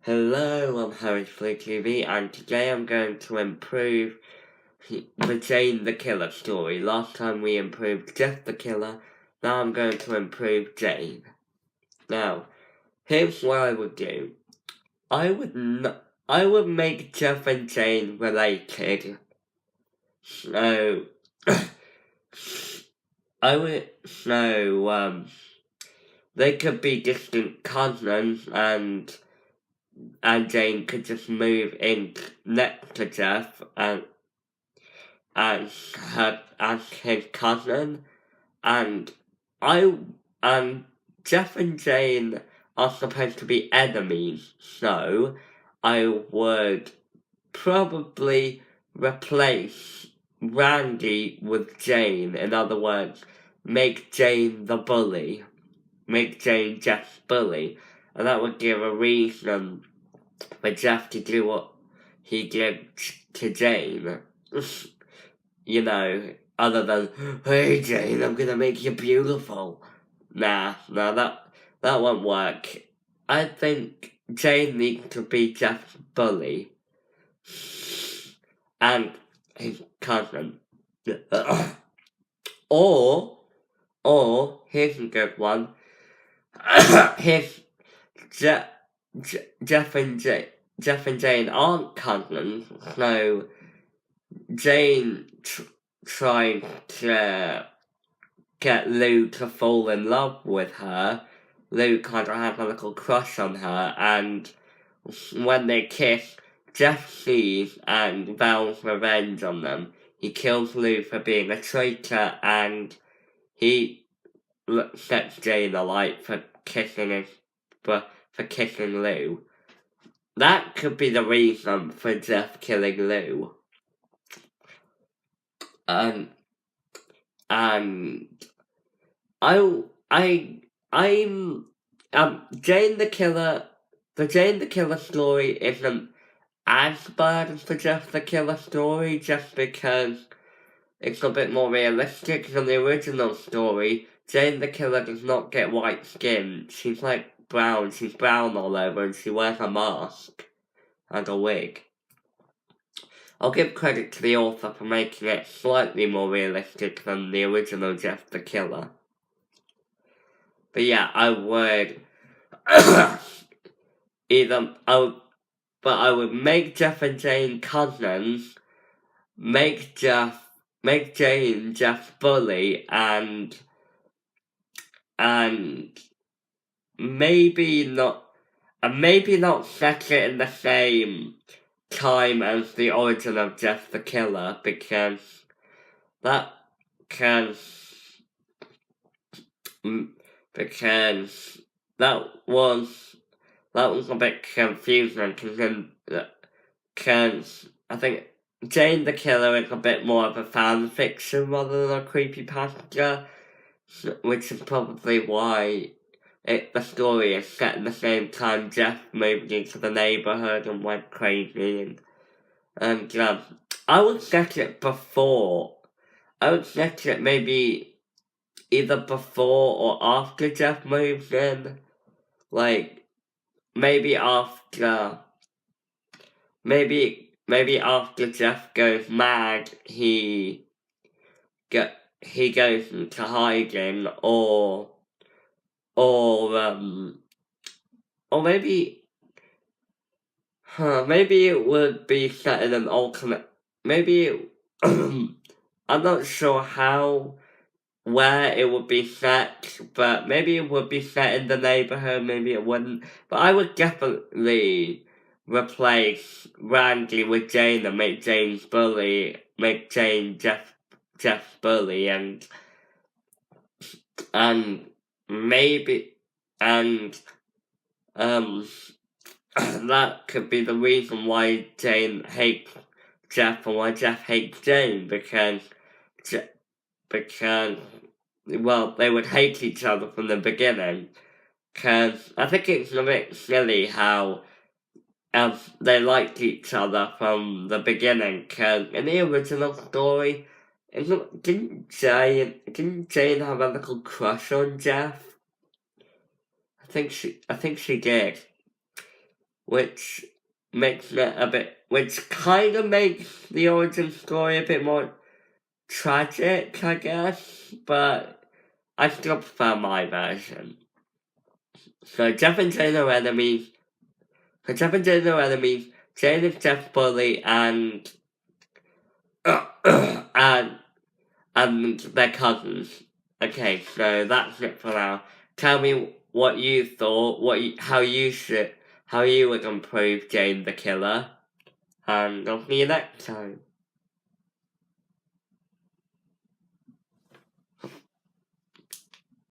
Hello, I'm Harry Flea TV, and today I'm going to improve the Jane the Killer story. Last time we improved Jeff the Killer, now I'm going to improve Jane. Now, here's what I would do. I would make Jeff and Jane related. So, they could be distant cousins, and Jane could just move in next to Jeff as his cousin, and Jeff and Jane are supposed to be enemies, so I would probably replace Randy with Jane. In other words, make Jane the bully. Make Jane Jeff's bully. And that would give a reason for Jeff to do what he did to Jane. Other than, hey Jane, I'm gonna make you beautiful. Nah, that won't work. I think Jane needs to be Jeff's bully. And his cousin. or, here's a good one. His Jeff and Jane aren't cousins, so Jane trying to get Lou to fall in love with her. Lou kind of has a little crush on her, and when they kiss, Jeff sees and vows revenge on them. He kills Lou for being a traitor, and he sets Jane alight for kissing Lou. That could be the reason for Jeff killing Lou. I'm Jane the Killer. The Jane the Killer story isn't as bad as the Jeff the Killer story, just because it's a bit more realistic than the original story. Jane the Killer does not get white skin. She's like brown. She's brown all over, and she wears a mask and a wig. I'll give credit to the author for making it slightly more realistic than the original Jeff the Killer. But yeah, I would I would make Jeff and Jane cousins, make Jane Jeff's bully, and maybe not set it in the same time as the origin of Jeff the Killer, because that was a bit confusing, because I think Jane the Killer is a bit more of a fan fiction rather than a creepypasta, which is probably why the story is set in the same time Jeff moved into the neighborhood and went crazy, and I would set it before. I would set it maybe either before or after Jeff moves in. Like, maybe after Jeff goes mad, he goes into hiding, or maybe it would be set in an alternate. Maybe I'm not sure where it would be set, but maybe it would be set in the neighborhood. Maybe it wouldn't. But I would definitely replace Randy with Jane and make Jane Jeff's bully, and that could be the reason why Jane hates Jeff and why Jeff hates Jane, because they would hate each other from the beginning. Because I think it's a bit silly how they liked each other from the beginning. Because in the original story, didn't Jane have a little crush on Jeff? I think she did. which kind of makes the origin story a bit more tragic, I guess, but I still prefer my version. So Jeff and Jane are enemies. Jane is Jeff's bully and and their cousins. Okay, so that's it for now. Tell me what you thought, how you would improve Jane the Killer, and I'll see you next time.